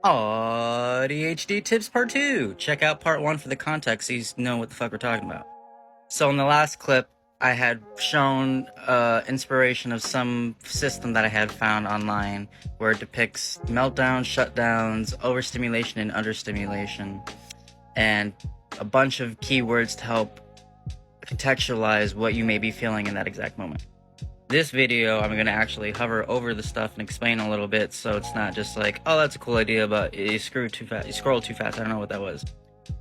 AuDHD tips part 2. Check out part 1 for the context so you know what the fuck we're talking about. So in the last clip, I had shown inspiration of some system that I had found online where it depicts meltdowns, shutdowns, overstimulation, and understimulation, and a bunch of keywords to help contextualize what you may be feeling in that exact moment. This video, I'm going to actually hover over the stuff and explain a little bit, so it's not just like, oh, that's a cool idea, but you scrolled too fast, I don't know what that was.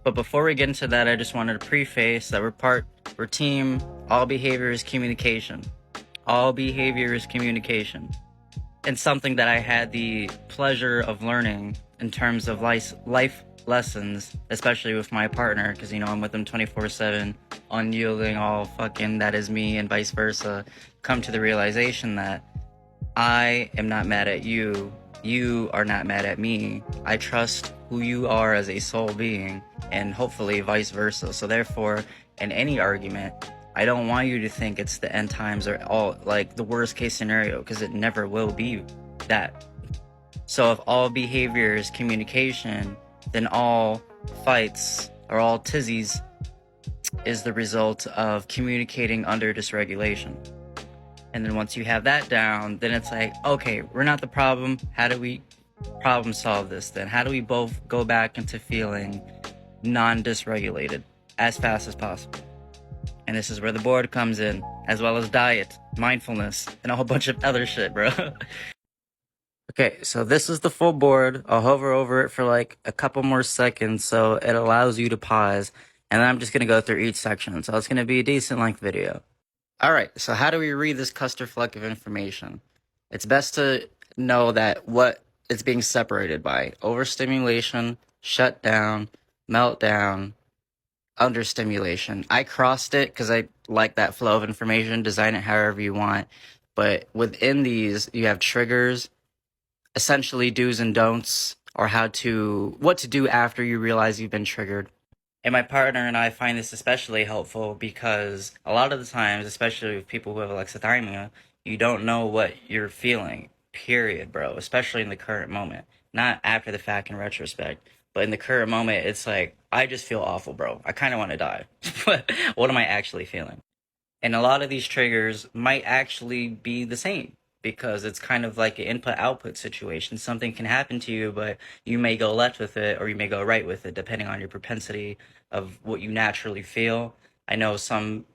But before we get into that, I just wanted to preface that we're team, all behavior is communication. All behavior is communication. And something that I had the pleasure of learning in terms of life lessons, especially with my partner, because, I'm with him 24/7, unyielding, all fucking that is me, and vice versa, come to the realization that I am not mad at you. You are not mad at me. I trust who you are as a soul being, and hopefully vice versa. So therefore, in any argument, I don't want you to think it's the end times or all like the worst case scenario, because it never will be that. So if all behavior is communication, then all fights or all tizzies is the result of communicating under dysregulation. And then once you have that down, then it's like, okay, we're not the problem. How do we problem solve this then? How do we both go back into feeling non-dysregulated as fast as possible? And this is where the board comes in, as well as diet, mindfulness, and a whole bunch of other shit, bro. Okay, so this is the full board. I'll hover over it for like a couple more seconds so it allows you to pause. And then I'm just going to go through each section. So it's going to be a decent length video. Alright, so how do we read this clusterfuck of information? It's best to know that what it's being separated by: overstimulation, shutdown, meltdown, understimulation. I crossed it because I like that flow of information. Design it however you want. But within these, you have triggers, essentially do's and don'ts, or what to do after you realize you've been triggered. And my partner and I find this especially helpful because a lot of the times, especially with people who have alexithymia, you don't know what you're feeling, period, bro, especially in the current moment. Not after the fact in retrospect, but in the current moment, it's like, I just feel awful, bro. I kind of want to die. But what am I actually feeling? And a lot of these triggers might actually be the same, because it's kind of like an input-output situation. Something can happen to you, but you may go left with it or you may go right with it, depending on your propensity of what you naturally feel. I know some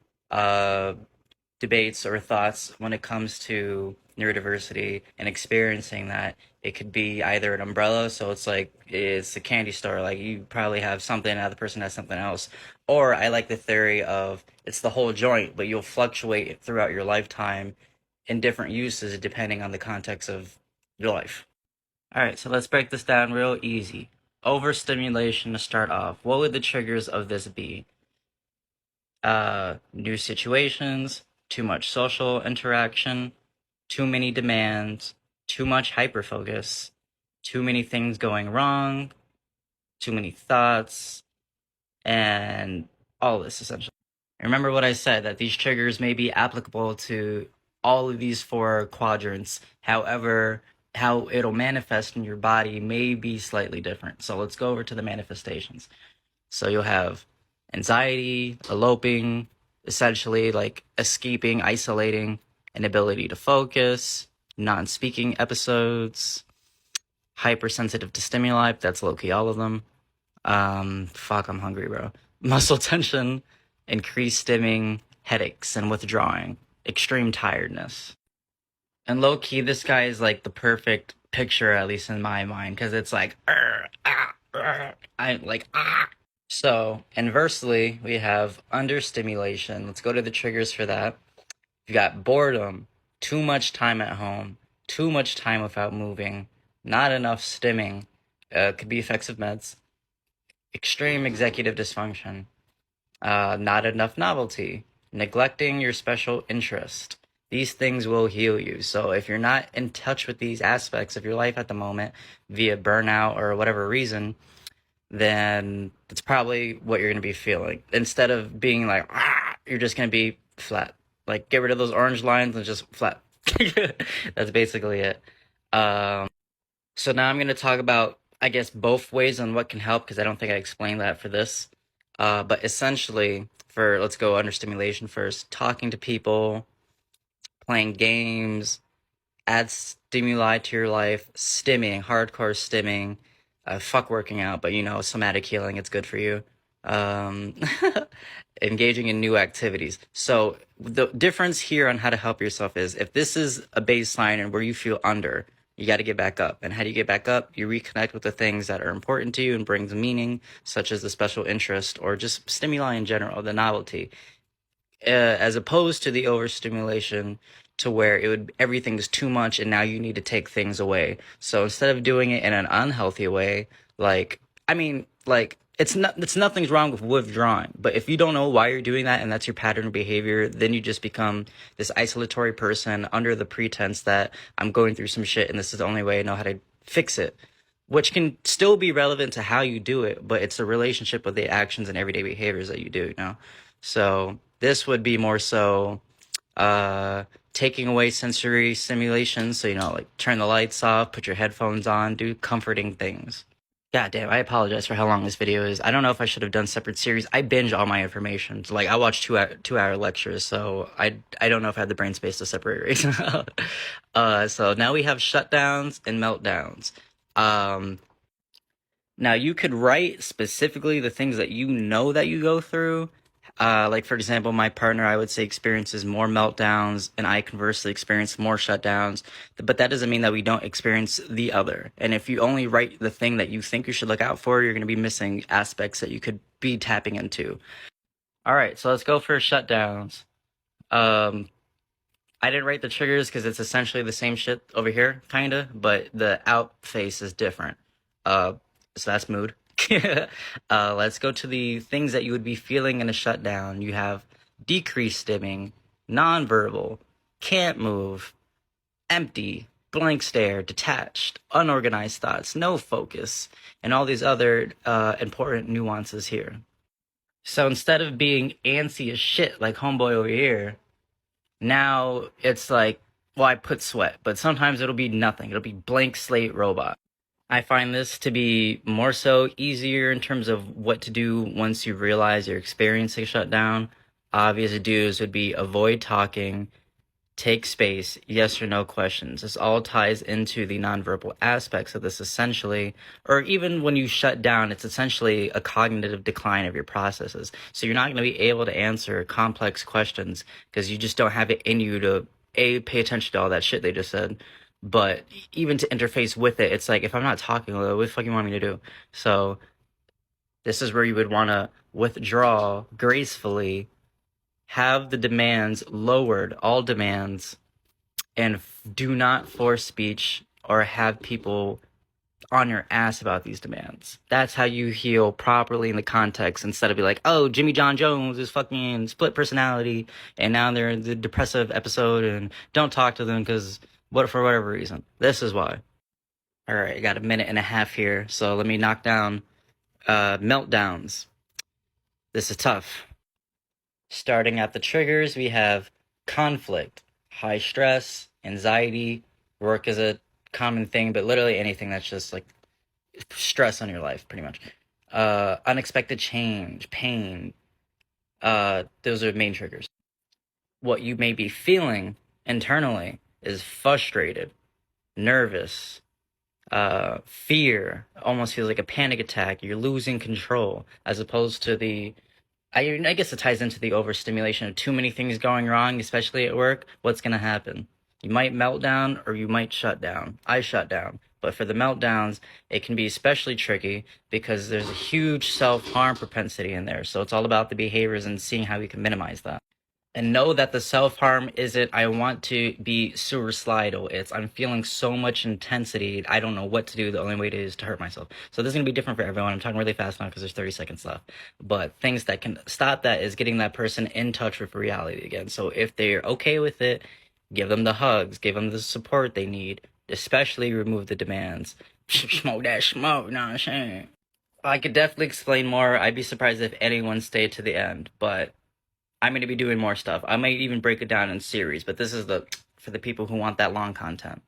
debates or thoughts when it comes to neurodiversity and experiencing that. It could be either an umbrella, so it's like it's a candy store, like you probably have something, the other person has something else. Or I like the theory of it's the whole joint, but you'll fluctuate throughout your lifetime in different uses depending on the context of your life. Alright, so let's break this down real easy. Overstimulation to start off. What would the triggers of this be? New situations, too much social interaction, too many demands, too much hyperfocus, too many things going wrong, too many thoughts, and all this essentially. Remember what I said, that these triggers may be applicable to all of these 4 quadrants. However, how it'll manifest in your body may be slightly different. So let's go over to the manifestations. So you'll have anxiety, eloping, essentially like escaping, isolating, inability to focus, non-speaking episodes, hypersensitive to stimuli, that's low-key all of them. Fuck, I'm hungry, bro. Muscle tension, increased stimming, headaches, and withdrawing, extreme tiredness. And low-key, this guy is like the perfect picture, at least in my mind, because it's like, I'm like, ah. So, inversely, we have understimulation. Let's go to the triggers for that. You got boredom, too much time at home, too much time without moving, not enough stimming, could be effects of meds, extreme executive dysfunction, not enough novelty, neglecting your special interest. These things will heal you. So if you're not in touch with these aspects of your life at the moment via burnout or whatever reason, then that's probably what you're going to be feeling. Instead of being like, you're just going to be flat. Like, get rid of those orange lines and just flat. That's basically it. So now I'm going to talk about I guess both ways on what can help because I don't think I explained that for this. But essentially, for let's go under stimulation first. Talking to people, playing games, add stimuli to your life, stimming, hardcore stimming, fuck working out, but somatic healing, it's good for you. Um, engaging in new activities. So the difference here on how to help yourself is if this is a baseline and where you feel under, you got to get back up. And how do you get back up? You reconnect with the things that are important to you and brings meaning, such as the special interest or just stimuli in general, the novelty, as opposed to the overstimulation to where everything's too much and now you need to take things away. So instead of doing it in an unhealthy way, it's nothing's wrong with withdrawing, but if you don't know why you're doing that and that's your pattern of behavior, then you just become this isolatory person under the pretense that I'm going through some shit and this is the only way I know how to fix it, which can still be relevant to how you do it, but it's a relationship with the actions and everyday behaviors that you do. So this would be more so taking away sensory stimulation. So, like turn the lights off, put your headphones on, do comforting things. God damn, I apologize for how long this video is. I don't know if I should have done separate series. I binge all my information. So, I watch 2 hour lectures, so I don't know if I have the brain space to separate it. So now we have shutdowns and meltdowns. Now you could write specifically the things that you know that you go through. Like for example, my partner, I would say, experiences more meltdowns, and I conversely experience more shutdowns. But that doesn't mean that we don't experience the other. And if you only write the thing that you think you should look out for, you're going to be missing aspects that you could be tapping into. All right, so let's go for shutdowns. Um, I didn't write the triggers because it's essentially the same shit over here, kinda, but the out face is different. Uh, so that's mood. Let's go to the things that you would be feeling in a shutdown. You have decreased stimming, nonverbal, can't move, empty, blank stare, detached, unorganized thoughts, no focus, and all these other important nuances here. So instead of being antsy as shit like homeboy over here, now it's like, well, I put sweat, but sometimes it'll be nothing. It'll be blank slate robot. I find this to be more so easier in terms of what to do once you realize you're experiencing shutdown. Obvious do's would be avoid talking, take space, yes or no questions. This all ties into the nonverbal aspects of this essentially, or even when you shut down, it's essentially a cognitive decline of your processes. So you're not going to be able to answer complex questions because you just don't have it in you to pay attention to all that shit they just said. But even to interface with it, it's like if I'm not talking, what the fuck you want me to do? So this is where you would want to withdraw gracefully, have the demands lowered, all demands, and do not force speech or have people on your ass about these demands. That's how you heal properly in the context instead of be like, oh, Jimmy John Jones is fucking split personality and now they're in the depressive episode and don't talk to them because for whatever reason. This is why. All right, I got a minute and a half here, so let me knock down meltdowns. This is tough. Starting at the triggers, we have conflict, high stress, anxiety. Work is a common thing, but literally anything that's just like stress on your life, pretty much. Unexpected change, pain. Those are main triggers. What you may be feeling internally is frustrated, nervous, fear. Almost feels like a panic attack. You're losing control, as opposed to I guess it ties into the overstimulation of too many things going wrong, especially at work. What's going to happen? You might melt down or you might shut down. I shut down. But for the meltdowns, it can be especially tricky because there's a huge self-harm propensity in there. So it's all about the behaviors and seeing how we can minimize that. And know that the self-harm isn't, I want to be suicidal. It's, I'm feeling so much intensity, I don't know what to do. The only way is to hurt myself. So this is going to be different for everyone. I'm talking really fast now because there's 30 seconds left. But things that can stop that is getting that person in touch with reality again. So if they're okay with it, give them the hugs, give them the support they need, especially remove the demands. Smoke that smoke, you know what I'm saying? I could definitely explain more. I'd be surprised if anyone stayed to the end, but I'm going to be doing more stuff. I might even break it down in series, but this is for the people who want that long content.